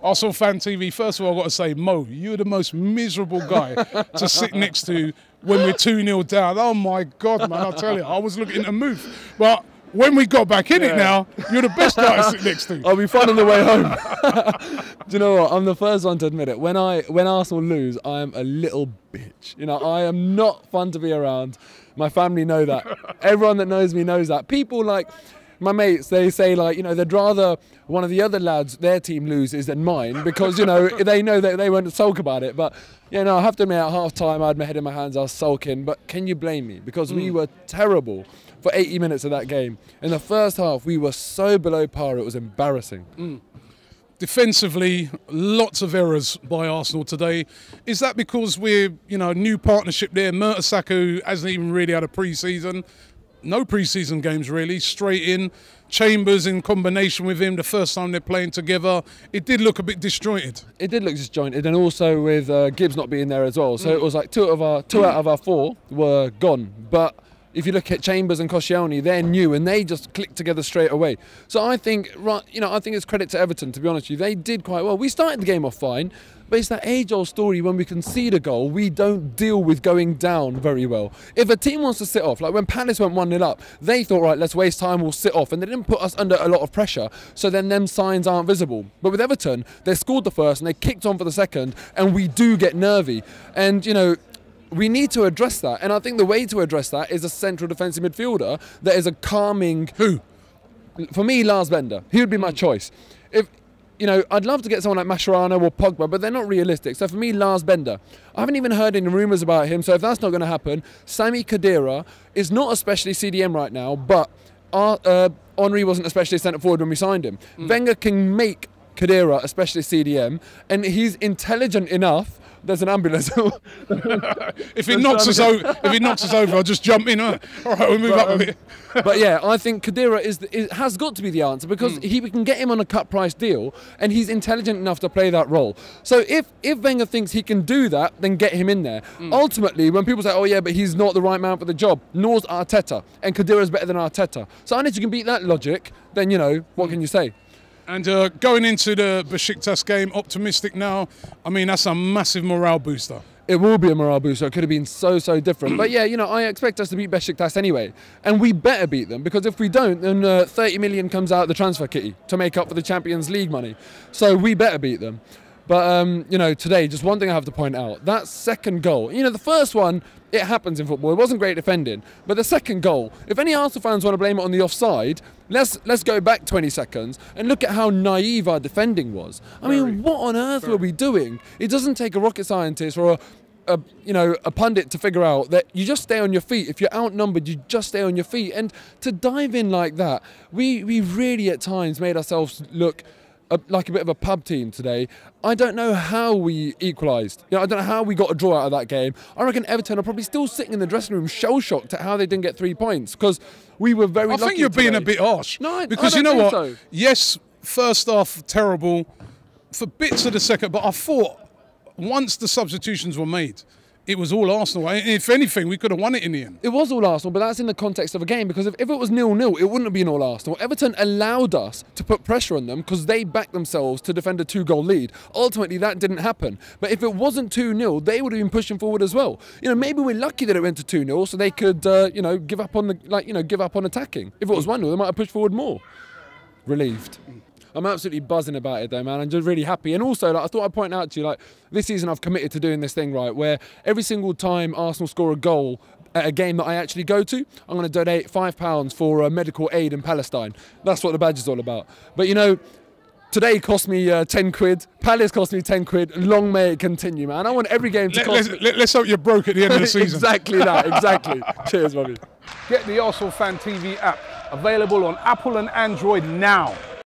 Arsenal Fan TV, first of all, I've got to say, Mo, you're the most miserable guy to sit next to when we're 2-0 down. Oh, my God, man, I'll tell you, I was looking to move. But when we got back in it now, you're the best guy to sit next to. I'll be fun on the way home. Do you know what? I'm the first one to admit it. When Arsenal lose, I am a little bitch. You know, I am not fun to be around. My family know that. Everyone that knows me knows that. People like my mates, they say, like, you know, they'd rather one of the other lads, their team loses than mine because, you know, they know that they won't sulk about it. But, you know, I have to admit, at half-time, I had my head in my hands, I was sulking. But can you blame me? Because we were terrible for 80 minutes of that game. In the first half, we were so below par, it was embarrassing. Defensively, lots of errors by Arsenal today. Is that because we're, you know, new partnership there? Mertesacker hasn't even really had a pre-season. No pre-season games really, straight in. Chambers in combination with him, the first time they're playing together, it did look a bit disjointed. It did look disjointed, and also with Gibbs not being there as well. So it was like two out of our four were gone. But if you look at Chambers and Koscielny, they're new and they just clicked together straight away. So I think, you know, I think it's credit to Everton, to be honest with you. They did quite well. We started the game off fine, but it's that age-old story. When we concede a goal, we don't deal with going down very well. If a team wants to sit off, like when Palace went 1-0 up, they thought, right, let's waste time, we'll sit off, and they didn't put us under a lot of pressure, so then them signs aren't visible. But with Everton, they scored the first and they kicked on for the second, and we do get nervy. And, you know, we need to address that, and I think the way to address that is a central defensive midfielder that is a calming. Who? For me, Lars Bender. He would be my choice. If, you know, I'd love to get someone like Mascherano or Pogba, but they're not realistic. So for me, Lars Bender. I haven't even heard any rumours about him, so if that's not going to happen, Sami Khedira is not especially CDM right now, but Henry wasn't especially centre forward when we signed him. Wenger can make Khedira especially CDM, and he's intelligent enough. There's an ambulance. If it knocks us over, I'll just jump in. All right, we'll move up a bit. But yeah, I think Khedira has got to be the answer because we can get him on a cut price deal, and he's intelligent enough to play that role. So if Wenger thinks he can do that, then get him in there. Ultimately, when people say, "Oh yeah, but he's not the right man for the job," nor's Arteta, and Khedira's better than Arteta. So unless you can beat that logic, then you know what can you say. And going into the Besiktas game, optimistic now. I mean, that's a massive morale booster. It will be a morale booster. It could have been so different. But yeah, you know, I expect us to beat Besiktas anyway. And we better beat them, because if we don't, then 30 million comes out of the transfer kitty to make up for the Champions League money. So we better beat them. But, you know, today, just one thing I have to point out. That second goal, you know, the first one, it happens in football. It wasn't great defending. But the second goal, if any Arsenal fans want to blame it on the offside, let's go back 20 seconds and look at how naive our defending was. I mean, what on earth were we doing? It doesn't take a rocket scientist or a pundit to figure out that you just stay on your feet. If you're outnumbered, you just stay on your feet. And to dive in like that, we really at times made ourselves look like a bit of a pub team today. I don't know how we equalised. You know, I don't know how we got a draw out of that game. I reckon Everton are probably still sitting in the dressing room shell-shocked at how they didn't get 3 points, because we were very lucky. I think you're being a bit harsh. No, because you know what? So. Yes, first half terrible for bits of the second, but I thought once the substitutions were made, it was all Arsenal. If anything, we could have won it in the end. It was all Arsenal, but that's in the context of a game, because if it was 0-0, it wouldn't have been all Arsenal. Everton allowed us to put pressure on them because they backed themselves to defend a 2-goal lead. Ultimately, that didn't happen. But if it wasn't 2-0, they would have been pushing forward as well. You know, maybe we're lucky that it went to 2-0 so they could, you know, give up on attacking. If it was 1-0, they might have pushed forward more. Relieved. I'm absolutely buzzing about it though, man. I'm just really happy. And also, like, I thought I'd point out to you, like, this season I've committed to doing this thing, right, where every single time Arsenal score a goal at a game that I actually go to, I'm going to donate £5 for medical aid in Palestine. That's what the badge is all about. But, you know, today cost me 10 quid. Palace cost me 10 quid. Long may it continue, man. I want every game to cost me. Let's hope you're broke at the end of the season. Exactly that, exactly. Cheers, Robbie. Get the Arsenal Fan TV app, available on Apple and Android now.